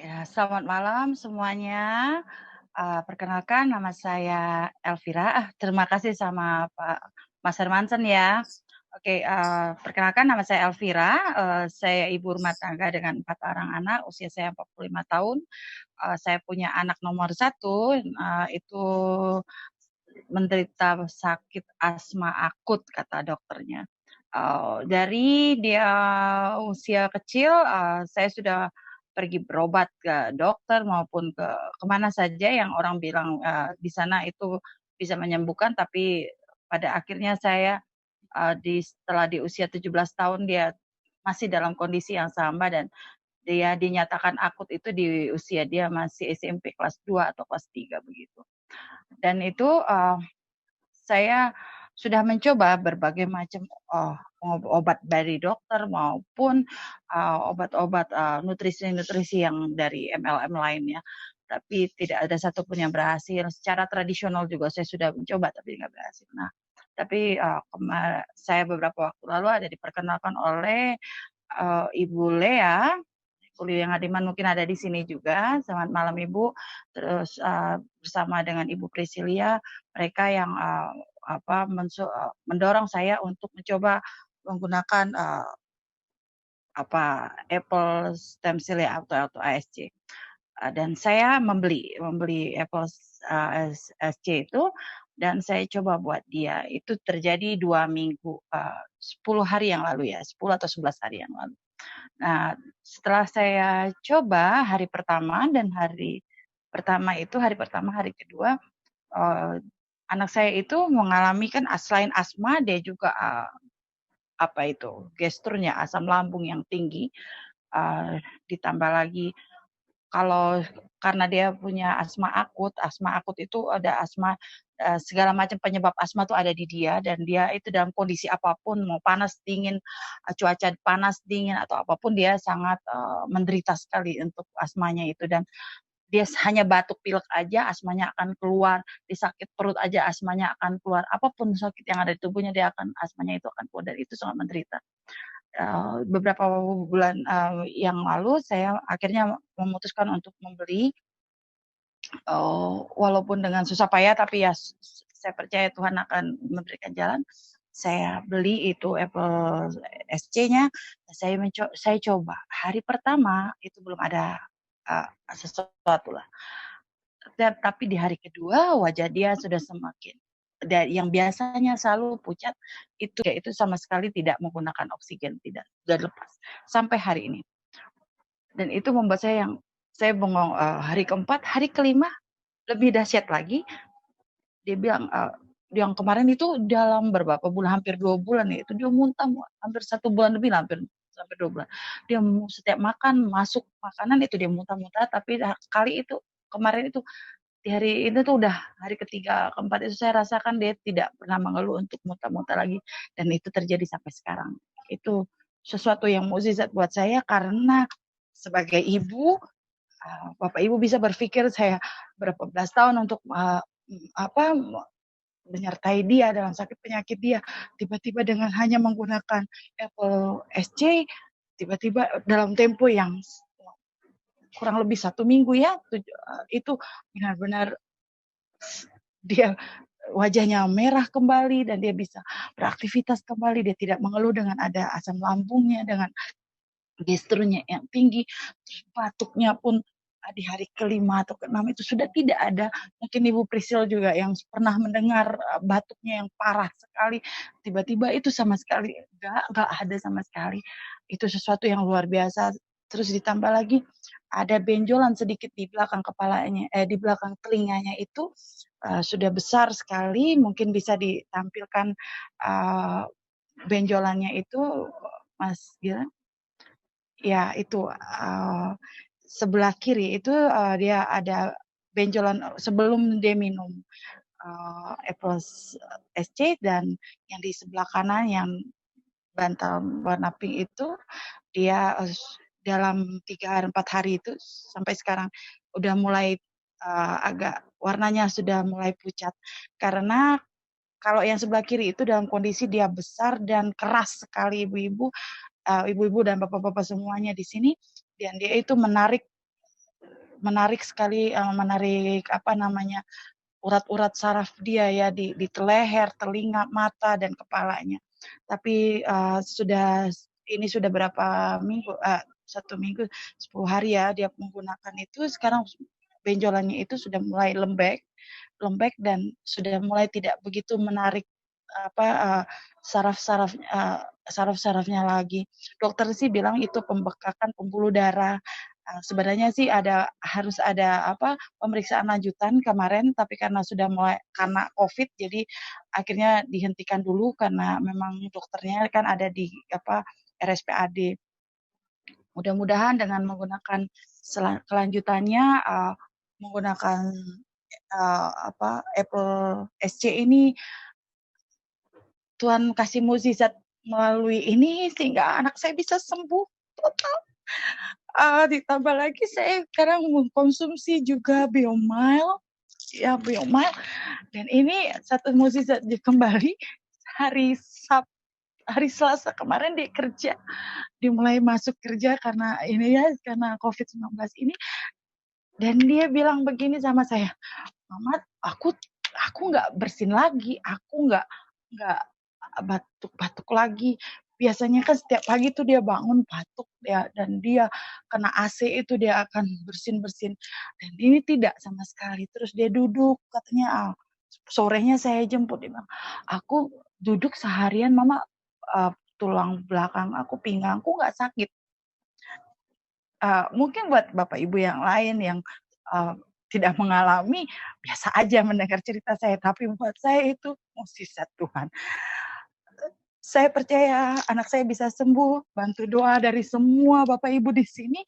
Ya, selamat malam semuanya. Perkenalkan nama saya Elvira. Terima kasih sama Pak Mas Hermansen ya. Oke, perkenalkan nama saya Elvira. Saya ibu rumah tangga dengan 4 orang anak, usia saya 45 tahun. Saya punya anak nomor satu, itu menderita sakit asma akut kata dokternya. Dari dia usia kecil, saya sudah pergi berobat ke dokter maupun kemana saja yang orang bilang di sana itu bisa menyembuhkan, tapi pada akhirnya saya setelah di usia 17 tahun dia masih dalam kondisi yang sama dan dia dinyatakan akut itu di usia dia masih SMP kelas 2 atau kelas 3 begitu. Dan itu saya sudah mencoba berbagai macam obat dari dokter maupun obat-obat nutrisi-nutrisi yang dari MLM lainnya, tapi tidak ada satupun yang berhasil. Secara tradisional juga saya sudah mencoba tapi nggak berhasil. Nah, tapi saya beberapa waktu lalu ada diperkenalkan oleh Ibu Lea. Ibu Lea Ngadiman mungkin ada di sini juga. Selamat malam Ibu. Terus bersama dengan Ibu Prisilia, mereka yang mendorong saya untuk mencoba menggunakan Apple stem cell ya atau ASC. Dan saya membeli Apple ASC itu dan saya coba buat dia. Itu terjadi 2 minggu, 10 hari yang lalu ya, 10 atau 11 hari yang lalu. Nah, setelah saya coba hari pertama dan hari pertama, hari kedua, anak saya itu mengalami kan selain asma dia juga, gesturnya asam lambung yang tinggi, ditambah lagi kalau karena dia punya asma akut itu ada asma, segala macam penyebab asma tuh ada di dia dan dia itu dalam kondisi apapun mau panas, dingin, cuaca panas, dingin, atau apapun dia sangat, menderita sekali untuk asmanya itu dan dia hanya batuk pilek aja asmanya akan keluar, dia sakit perut aja asmanya akan keluar, apapun sakit yang ada di tubuhnya asmanya itu akan keluar dan itu sangat menderita. Beberapa bulan, yang lalu saya akhirnya memutuskan untuk membeli, walaupun dengan susah payah tapi ya saya percaya Tuhan akan memberikan jalan. Saya beli itu Apple SC-nya, saya coba. Hari pertama itu belum ada, sesuatu lah. Tapi di hari kedua wajah dia sudah semakin yang biasanya selalu pucat, itu sama sekali tidak menggunakan oksigen, tidak, sudah lepas, sampai hari ini. Dan itu membuat saya bengong, hari keempat, hari kelima lebih dahsyat lagi, dia bilang, yang kemarin itu dalam beberapa bulan, hampir 2 bulan ya, itu dia muntah hampir 1 bulan lebih lah, hampir sampai 2 bulan. Dia setiap makan, masuk makanan itu dia muntah-muntah, tapi kali itu, kemarin itu di hari ini tuh udah hari ketiga, keempat itu saya rasakan dia tidak pernah mengeluh untuk muntah-muntah lagi dan itu terjadi sampai sekarang. Itu sesuatu yang mukjizat buat saya karena sebagai ibu, Bapak Ibu bisa berpikir saya berapa belas tahun untuk, menyertai dia dalam sakit penyakit dia, tiba-tiba dengan hanya menggunakan Apple SC, tiba-tiba dalam tempo yang kurang lebih 1 minggu ya, itu benar-benar dia wajahnya merah kembali dan dia bisa beraktivitas kembali, dia tidak mengeluh dengan ada asam lambungnya, dengan gesturnya yang tinggi, terus batuknya pun di hari kelima atau keenam itu sudah tidak ada. Mungkin Ibu Prisil juga yang pernah mendengar batuknya yang parah sekali, tiba-tiba itu sama sekali nggak ada sama sekali. Itu sesuatu yang luar biasa. Terus ditambah lagi ada benjolan sedikit di belakang kepalanya, di belakang telinganya itu sudah besar sekali, mungkin bisa ditampilkan benjolannya itu, Mas Gilang. Ya itu, sebelah kiri itu, dia ada benjolan sebelum dia minum, Apple SC dan yang di sebelah kanan yang bantal warna pink itu dia, dalam 3 hari, 4 hari itu sampai sekarang udah mulai, agak warnanya sudah mulai pucat. Karena kalau yang sebelah kiri itu dalam kondisi dia besar dan keras sekali ibu-ibu dan bapak-bapak semuanya di sini dan dia itu menarik menarik sekali, menarik apa namanya, urat-urat saraf dia ya di leher, telinga, mata, dan kepalanya. Tapi, ini sudah berapa minggu, 1 minggu, 10 hari ya dia menggunakan itu, sekarang benjolannya itu sudah mulai lembek lembek dan sudah mulai tidak begitu menarik, apa, saraf-saraf saraf-sarafnya lagi. Dokter sih bilang itu pembekakan pembuluh darah, sebenarnya sih harus ada, apa, pemeriksaan lanjutan kemarin, tapi karena Covid, jadi akhirnya dihentikan dulu karena memang dokternya kan ada di, apa, RSPAD. Mudah-mudahan dengan menggunakan kelanjutannya, menggunakan, apa, Apple SC ini, Tuhan kasih mukjizat melalui ini sehingga anak saya bisa sembuh total. Ditambah lagi saya sekarang mengkonsumsi juga Biomile, ya Biomile, dan ini satu mukjizat kembali hari Sab hari Selasa kemarin dia kerja, dimulai masuk kerja karena ini ya, karena Covid-19 ini, dan dia bilang begini sama saya, "Mama, aku nggak bersin lagi, aku nggak batuk-batuk lagi. Biasanya kan setiap pagi tuh dia bangun batuk ya, dan dia kena AC itu dia akan bersin-bersin, dan ini tidak sama sekali. Terus dia duduk katanya, sorenya saya jemput, dia bilang, "Aku duduk seharian Mama, tulang belakang aku, pinggangku nggak sakit." Mungkin buat Bapak Ibu yang lain yang, eee, tidak mengalami, biasa aja mendengar cerita saya, tapi buat saya itu mukjizat Tuhan. Saya percaya anak saya bisa sembuh, bantu doa dari semua Bapak Ibu di sini.